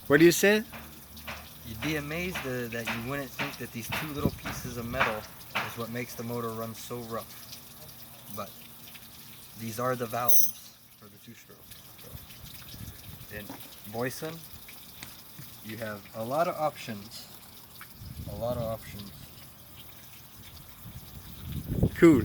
What do you say? You'd be amazed that you wouldn't think that these two little pieces of metal is what makes the motor run so rough. But these are the valves for the two-stroke. So, in Boyesen, you have a lot of options. A lot of options. Cool.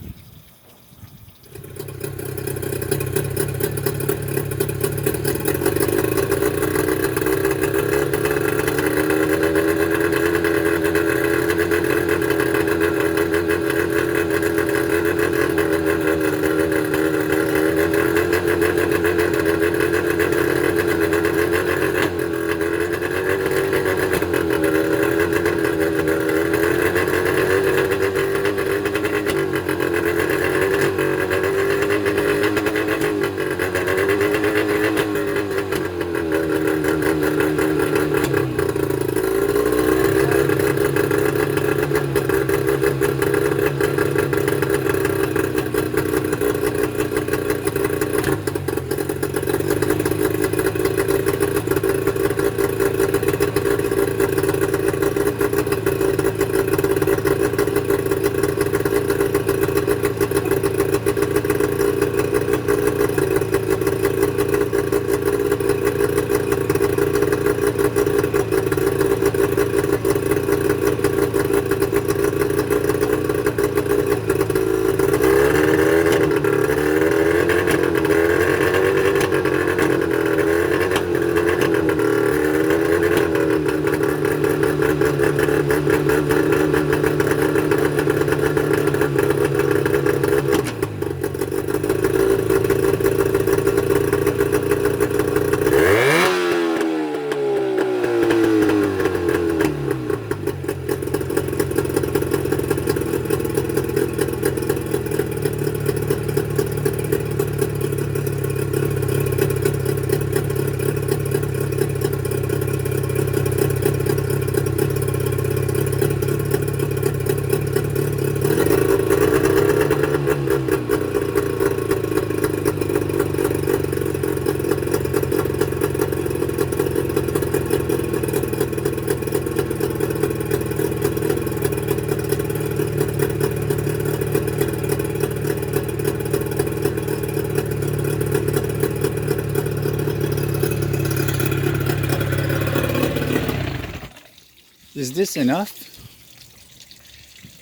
Is this enough?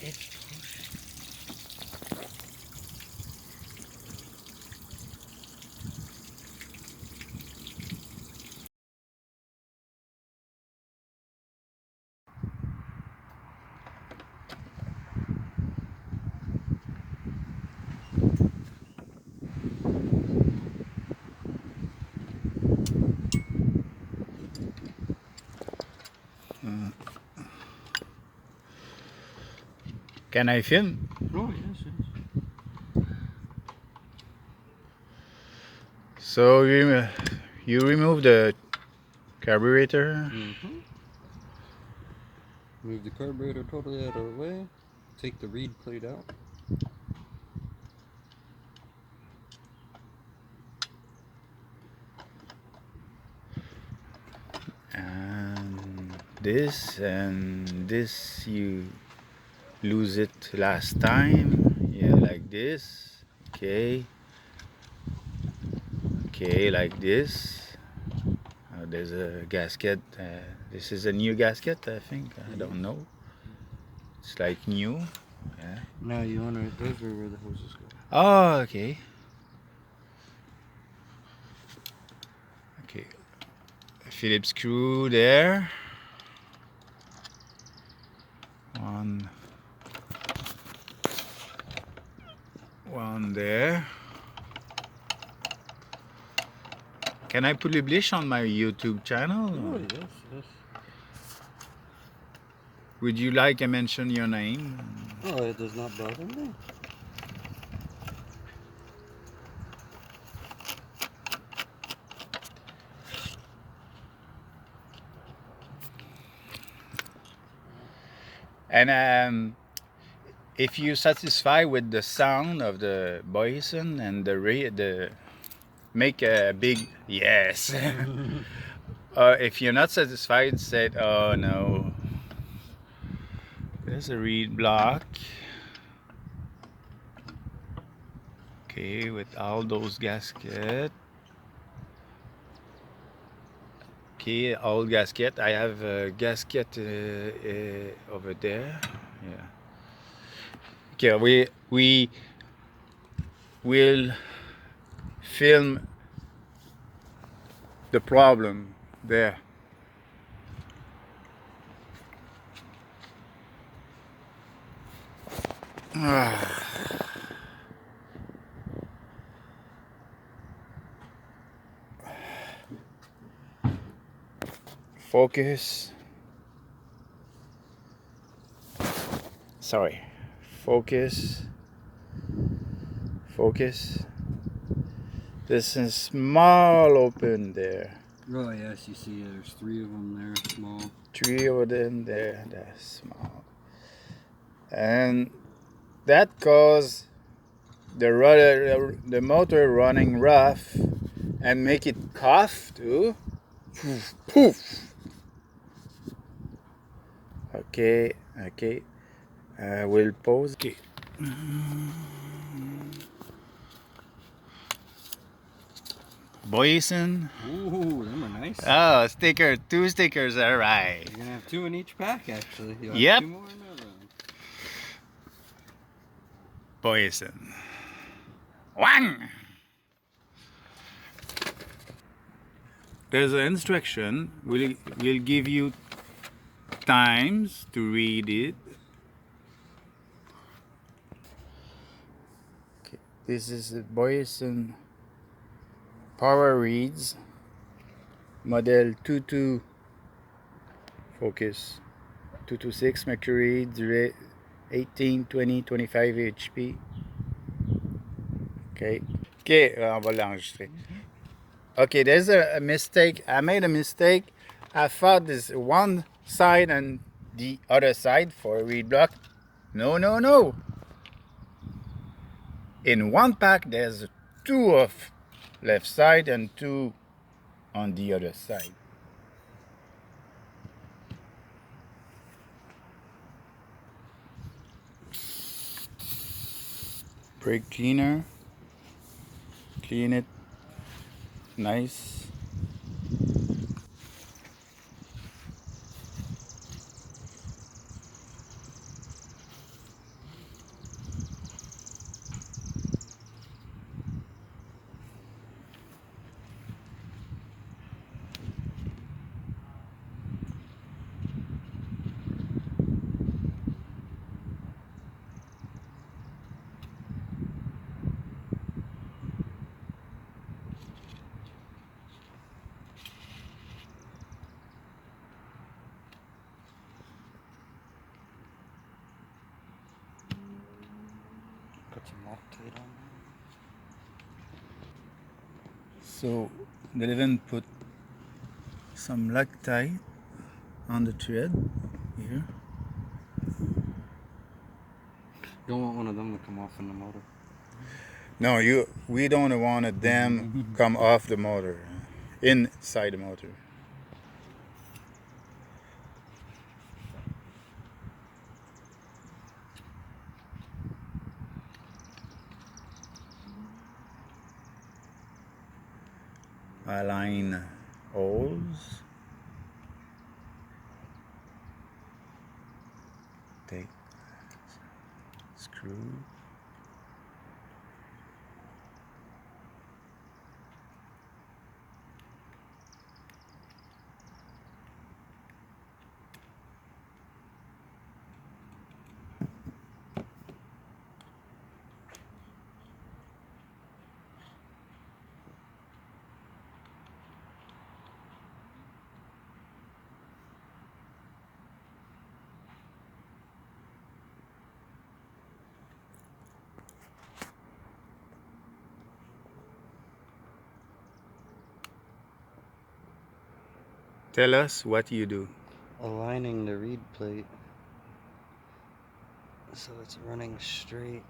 It's Can I film? Oh, yes, yes. So you remove the carburetor. Mm-hmm. Move the carburetor totally out of the way. Take the reed plate out. And this you lose it last time. Yeah, like this. Okay. Okay, like this. There's a gasket. This is a new gasket, I think. I don't know. It's like new. Yeah. Now you want to, those are where the hoses go. Oh, okay. Okay. Phillips screw there. One there. Can I publish on my YouTube channel? Oh, yes, yes. Would you like I mention your name? Oh, it does not bother me. And if you're satisfied with the sound of the Boyesen and the make a big yes. If you're not satisfied, say, oh no. There's a reed block. Okay, with all those gaskets. Okay, all gasket. I have a gasket over there. Yeah. Okay, we will film the problem there. Focus. Sorry. Focus. Focus. There's a small open there. Oh yes, you see there's 3 of them there, small. 3 of them there. That's small. And that cause the motor running rough and make it cough too. Poof, poof. Okay, okay. We'll pause. Okay. Boyesen. Ooh, them are nice. Oh, sticker. 2 stickers. All right. You're gonna have 2 in each pack, actually. You'll have Yep. 2 more in that round. Boyesen. Wang! There's an instruction. We'll give you times to read it. Okay. This is the Boyesen Power Reeds model 22 focus 226 Mercury 18 20 25 HP. Okay. Okay, on va l'enregistrer. Okay, there's a mistake. I made a mistake. I thought this one side and the other side for a reed block. No, no, no. In one pack, there's 2 of left side and 2 on the other side. Brake cleaner. Clean it. Nice. Put some Loctite on. So Delevan put some Loctite on the thread here. You don't want one of them to come off in the motor. No, we don't want them come off the motor, inside the motor. Align holes. Take screw. Tell us what you do. Aligning the reed plate so it's running straight.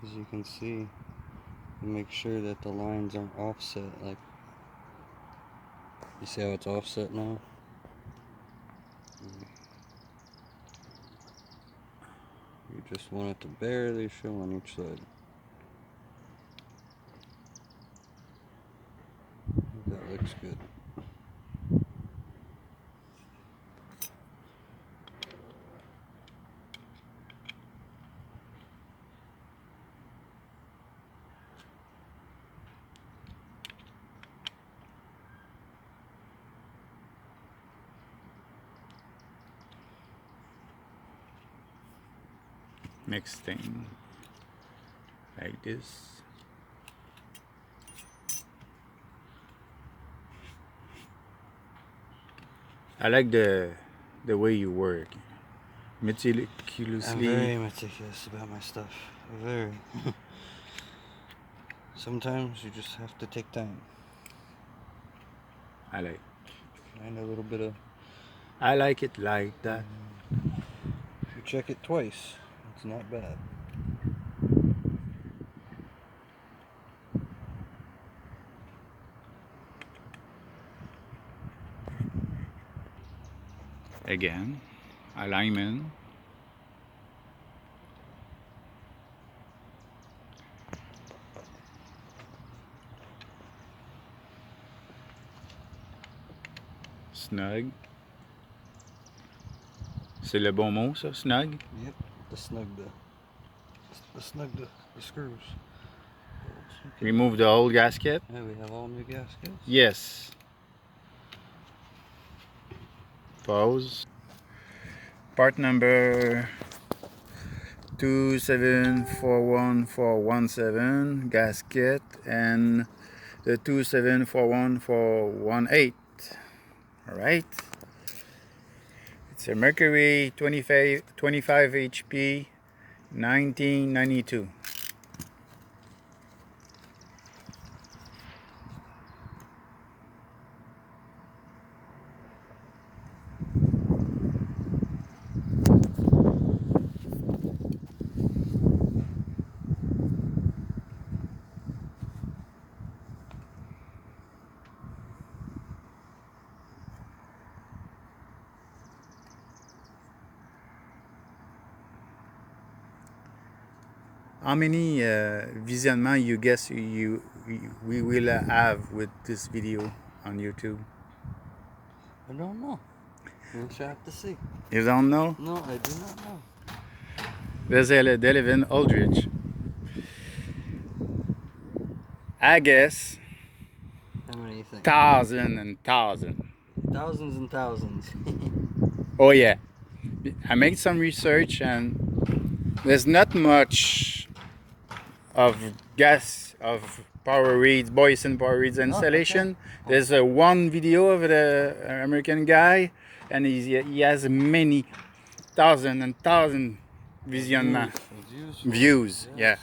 as you can see, make sure that the lines aren't offset. Like, you see how it's offset now? You just want it to barely show on each side. That looks good. Next thing, like this. I like the way you work. Meticulously. I'm very meticulous about my stuff. Very. Sometimes you just have to take time. I like. And a little bit of. I like it like that. If you check it twice, it's not bad. Again, alignment. Snug. C'est le bon mot, ça, snug? Yep, the snug the screws. Remove the old gasket? Yeah, we have all new gaskets. Yes. Pause. Part number 2741417 gasket and the 2741418. All right. It's a Mercury 25 HP 1992. How many visionnements you guess we will have with this video on YouTube? I don't know. We'll have to see. You don't know? No, I do not know. There's a Delevan Holdridge. I guess. How many you think? Thousands and thousands. Thousands and thousands. Oh yeah. I made some research and there's not much of Power Reeds, Boyesen Power Reeds installation. Okay. There's one video of the American guy, and he has many thousand and thousand visionnements. Views, yes. yeah.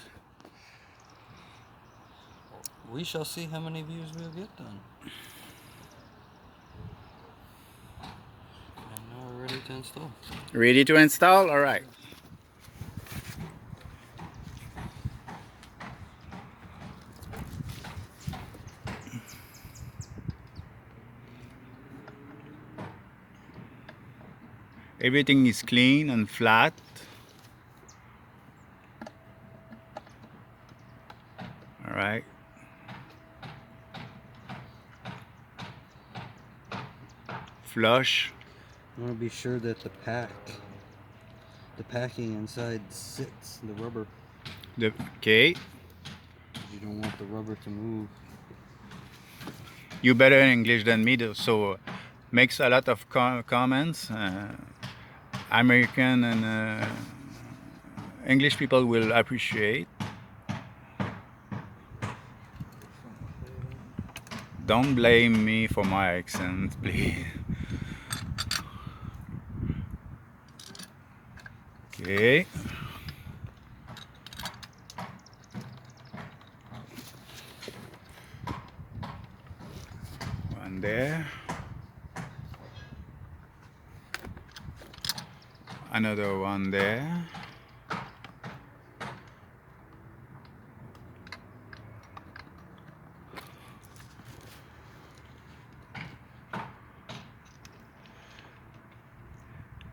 We shall see how many views we'll get done. And now we're ready to install. Ready to install? All right. Everything is clean and flat. All right. Flush. I want to be sure that the packing inside sits, the rubber. Okay. You don't want the rubber to move. You better English than me, so makes a lot of comments. American and English people will appreciate. Don't blame me for my accent, please. Okay. One there. Another one there.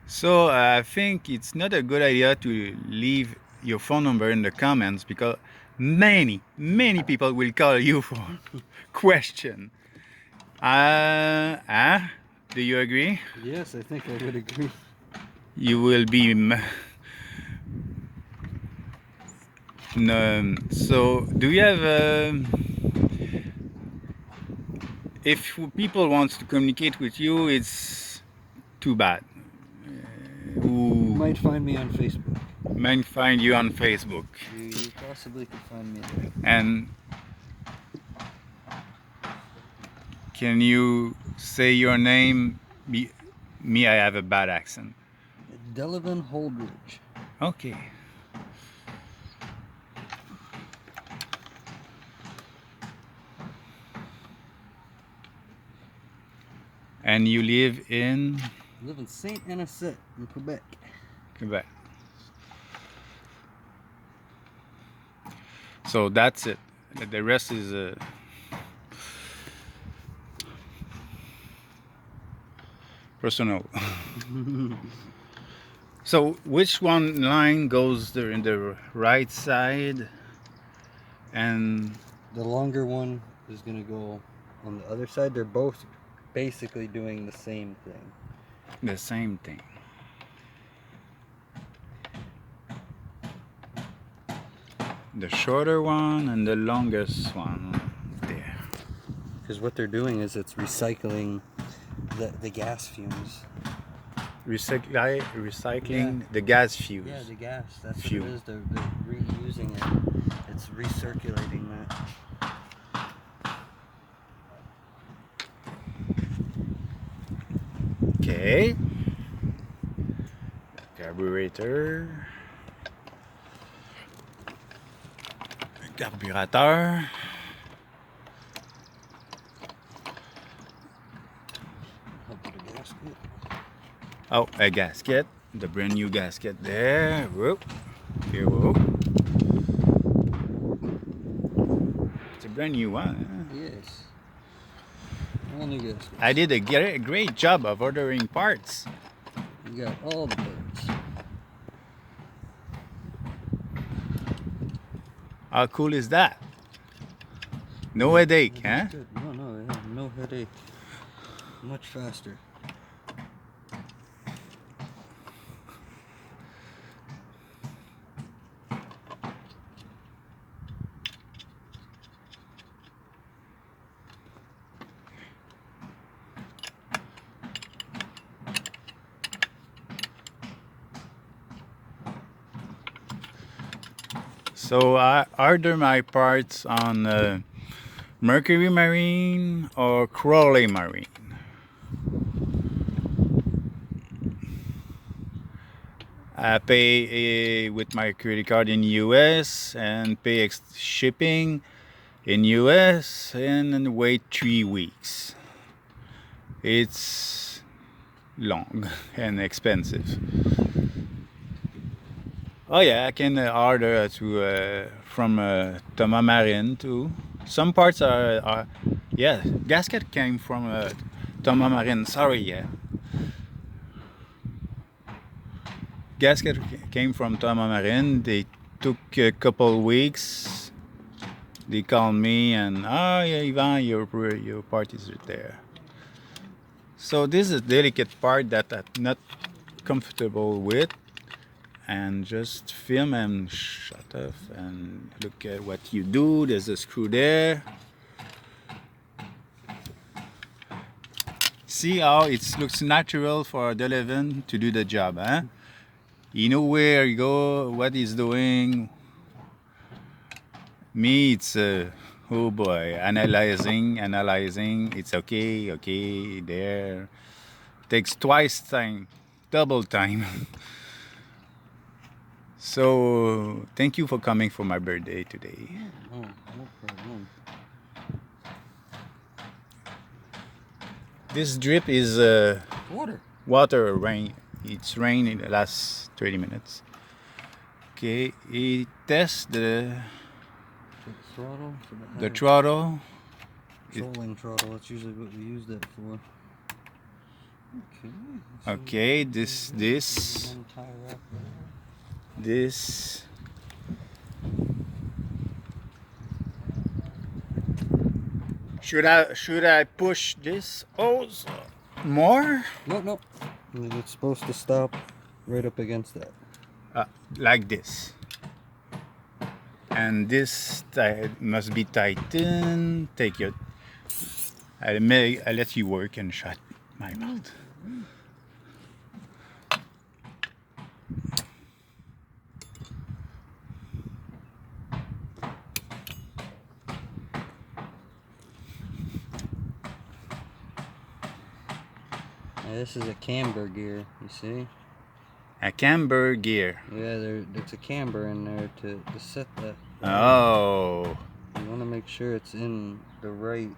So I think it's not a good idea to leave your phone number in the comments because many people will call you for question. Do you agree? Yes, I think I would agree. You will be no, so do you have if people wants to communicate with you, it's too bad. You might find me on Facebook. Might find you on Facebook. You possibly could find me there. And can you say your name? Me, I have a bad accent. Delevan Holdridge. Okay. And you live in I live in Saint Anisette in Quebec. Quebec. So that's it. The rest is personal. So which one line goes there in the right side? And The longer one is going to go on the other side. They're both basically doing the same thing. the same thing. The shorter one and the longest one there. Because what they're doing is it's recycling the gas fumes. Recycling the gas fuse. Yeah, the gas. That's Fuel. what it is. They're reusing it. It's recirculating that. Okay. Carburetor. Carburateur. I'll put a gasket. Oh, a gasket. The brand new gasket there. Whoop. Here, whoop. It's a brand new one. Huh? Yes. All new gaskets. I did a great job of ordering parts. You got all the parts. How cool is that? No headache, huh? That's good. No, yeah, no headache. Much faster. So I order my parts on Mercury Marine or Crawley Marine. I pay with my credit card in US and pay shipping in US and wait 3 weeks. It's long and expensive. Oh yeah, I can order from Thomas Marin too. Some parts are yeah. Gasket came from Thomas Marin. Sorry, yeah. Gasket came from Thomas Marin. They took a couple weeks. They called me and yeah, Ivan, your part is right there. So this is a delicate part that I'm not comfortable with. And just film and shut off and look at what you do. There's a screw there. See how it looks natural for Delevan to do the job, huh? You know where you go, what he's doing. Me, it's oh boy, analyzing. It's okay, there. Takes twice time, double time. So thank you for coming for my birthday today. No problem. This drip is water rain. It's rain in the last 30 minutes. Okay, it tests the throttle. the throttle. Trolling throttle. That's usually what we use that for. Okay, this. Should I push this hose more? Nope. It's supposed to stop right up against that. Like this. And this must be tightened. Take it. I'll let you work and shut my mouth. This is a camber gear, you see? A camber gear. Yeah, it's a camber in there to set that. Oh. You want to make sure it's in the right.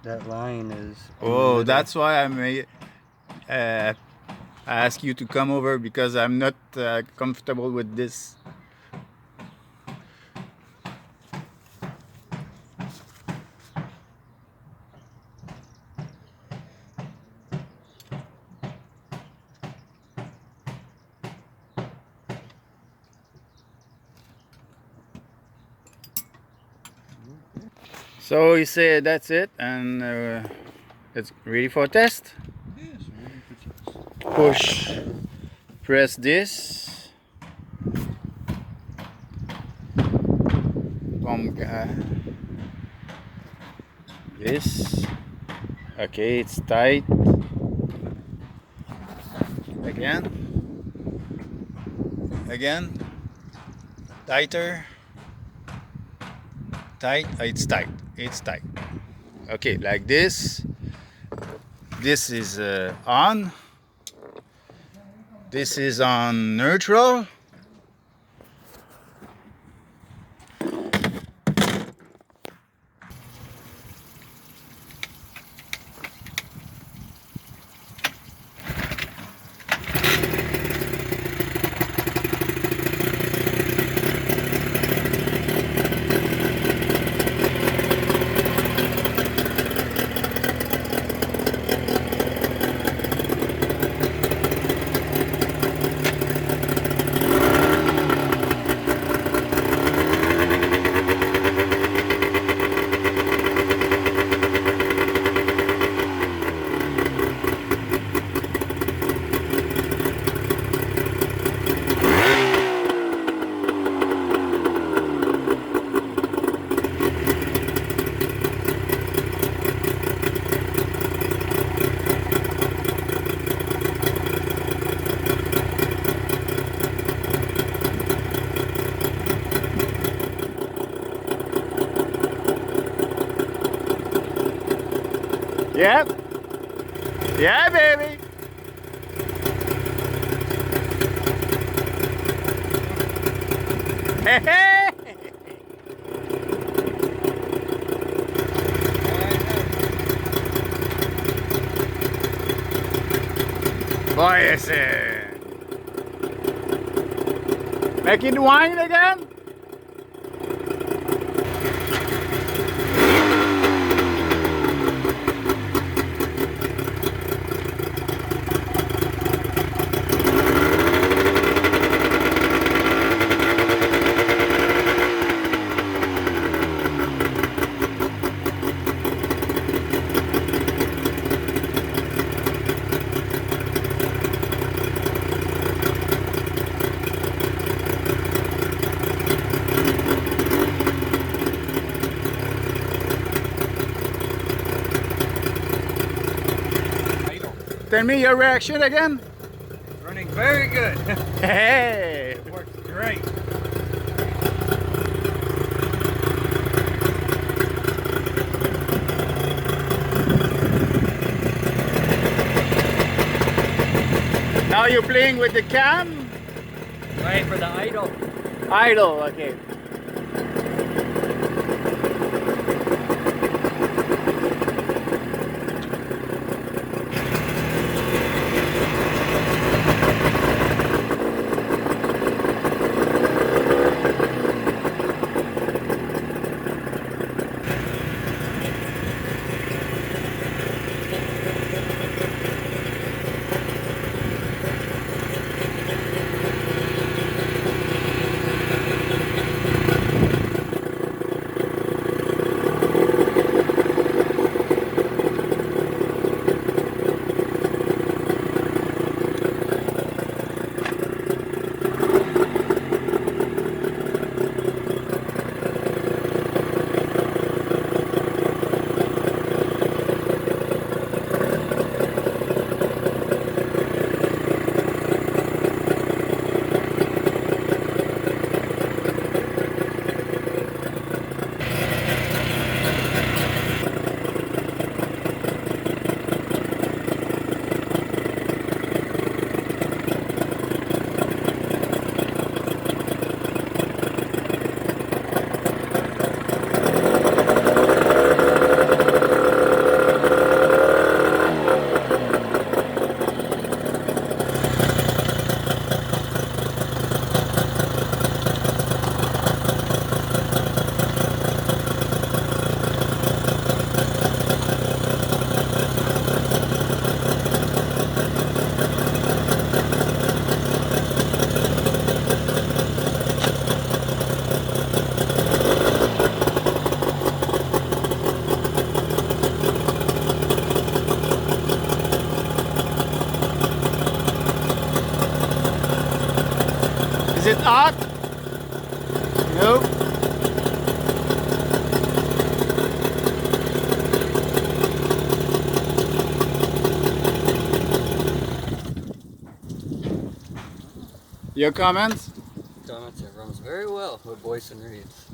That line is. Oh, that's why I ask you to come over, because I'm not comfortable with this. So he said that's it, and it's ready for test. Yes, ready for test. Push, press this. This. Okay, it's tight. Again. Tighter. Tight. It's tight. Okay, like this. This is on. This is on neutral. Yep. Yeah, baby. Hey, hey. Boyesen. Make it whine again. Tell me your reaction again. Running very good. Hey. It works great. Now you're playing with the cam? Right, for the idle. Idle, okay. it hot? No. Your comments? Comments, it runs very well with Boyesen Reeds.